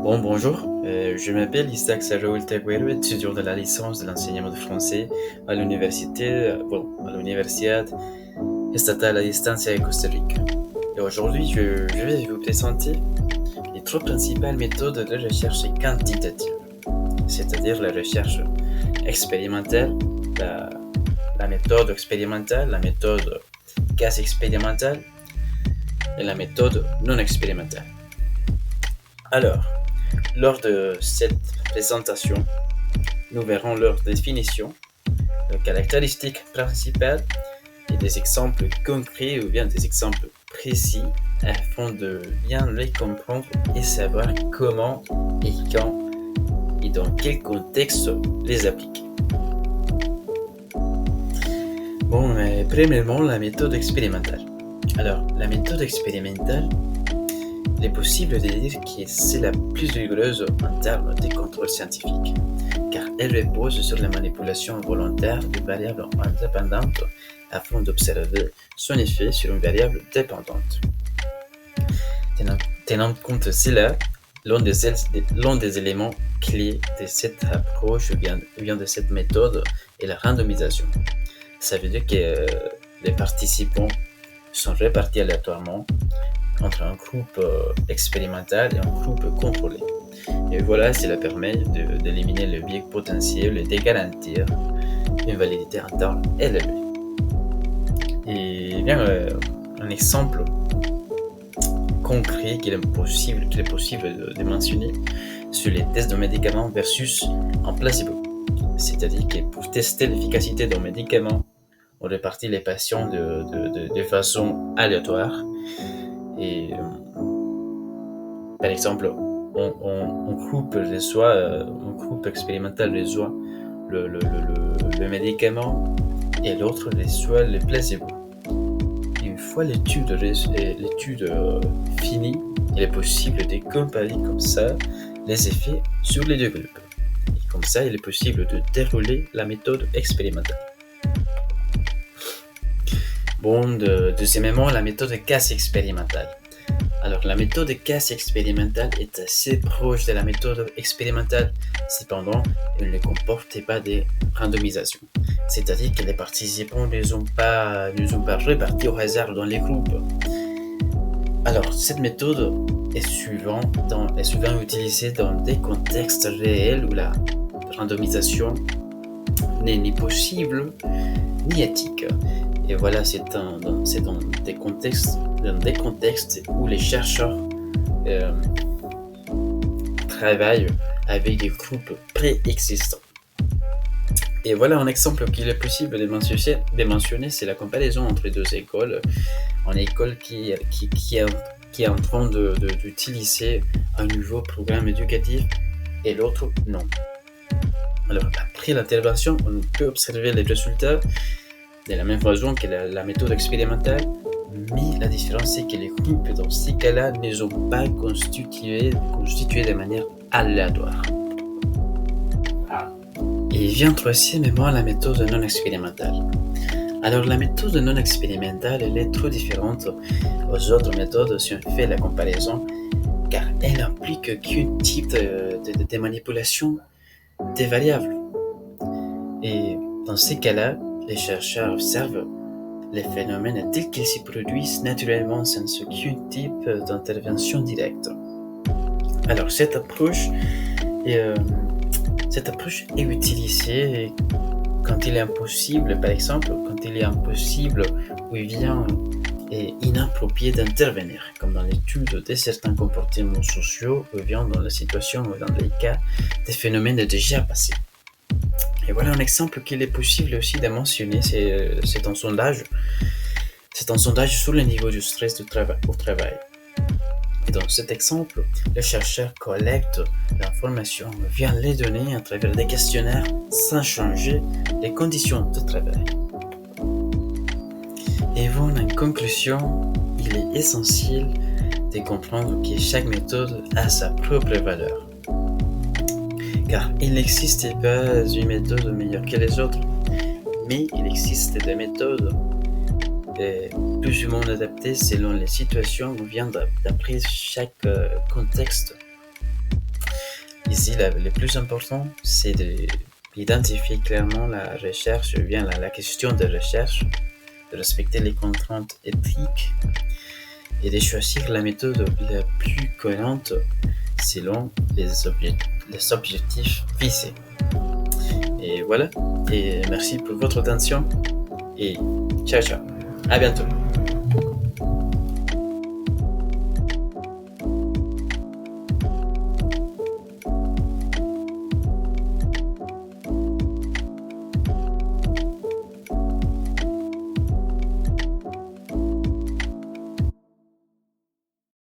Bonjour, je m'appelle Isaac Sajoul Teguero, étudiant de la licence de l'enseignement de français à à l'Universidad Estatal a Distancia de Costa Rica. Et aujourd'hui, je vais vous présenter les trois principales méthodes de recherche quantitative, c'est-à-dire la recherche expérimentale, la, la méthode expérimentale, la méthode quasi expérimentale et la méthode non expérimentale. Alors, lors de cette présentation, nous verrons leur définition, leurs caractéristiques principales et des exemples concrets ou bien des exemples précis afin de bien les comprendre et savoir comment et quand et dans quel contexte les appliquer. Premièrement, la méthode expérimentale. Alors, la méthode expérimentale, il est possible de dire que c'est la plus rigoureuse en termes de contrôle scientifique, car elle repose sur la manipulation volontaire d'une variable indépendante afin d'observer son effet sur une variable dépendante. Tenant compte de cela, l'un des éléments clés de cette approche ou bien de cette méthode est la randomisation. Ça veut dire que les participants sont répartis aléatoirement entre un groupe expérimental et un groupe contrôlé. Et voilà, cela permet d'éliminer le biais potentiel et de garantir une validité interne élevée. Et bien, un exemple concret qu'il est possible de mentionner sur les tests de médicaments versus un placebo. C'est-à-dire que pour tester l'efficacité d'un médicament, on répartit les patients de façon aléatoire. Et par exemple, un groupe expérimental reçoit le médicament et l'autre reçoit le placebo. Une fois l'étude finie, il est possible de comparer comme ça les effets sur les deux groupes. Et comme ça, il est possible de dérouler la méthode expérimentale. Deuxièmement, la méthode quasi expérimentale. Alors, la méthode quasi expérimentale est assez proche de la méthode expérimentale, cependant, elle ne comporte pas de randomisation. C'est-à-dire que les participants ne sont pas répartis au hasard dans les groupes. Alors, cette méthode est souvent utilisée dans des contextes réels où la randomisation n'est ni possible ni éthique. Et voilà, c'est dans des contextes où les chercheurs travaillent avec des groupes préexistants. Et voilà un exemple qu'il est possible de mentionner, c'est la comparaison entre deux écoles. Une école qui est en train d'utiliser un nouveau programme éducatif et l'autre non. Alors après l'intervention, on peut observer les résultats de la même façon que la méthode expérimentale, mais la différence c'est que les groupes dans ces cas-là ne sont pas constitués de manière aléatoire. Et vient troisièmement la méthode non expérimentale. Alors la méthode non expérimentale, elle est trop différente aux autres méthodes si on fait la comparaison, car elle n'implique qu'un type de manipulation des variables. Et dans ces cas-là, les chercheurs observent les phénomènes tels qu'ils se produisent naturellement sans aucun type d'intervention directe. Alors cette approche est utilisée quand il est impossible, par exemple, ou bien inapproprié d'intervenir, comme dans l'étude de certains comportements sociaux ou bien dans la situation ou dans les cas des phénomènes déjà passés. Et voilà un exemple qu'il est possible aussi de mentionner, c'est un sondage. C'est un sondage sur le niveau du stress au travail. Et dans cet exemple, le chercheur collecte l'information via les données à travers des questionnaires sans changer les conditions de travail. Et voilà, en conclusion, il est essentiel de comprendre que chaque méthode a sa propre valeur. Car il n'existe pas une méthode meilleure que les autres, mais il existe des méthodes plus ou moins adaptées selon les situations ou bien d'après chaque contexte Ici, le plus important, c'est d'identifier clairement la recherche, ou bien la question de recherche, de respecter les contraintes éthiques et de choisir la méthode la plus cohérente selon les objectifs visés. Et voilà, et merci pour votre attention et ciao ciao, à bientôt.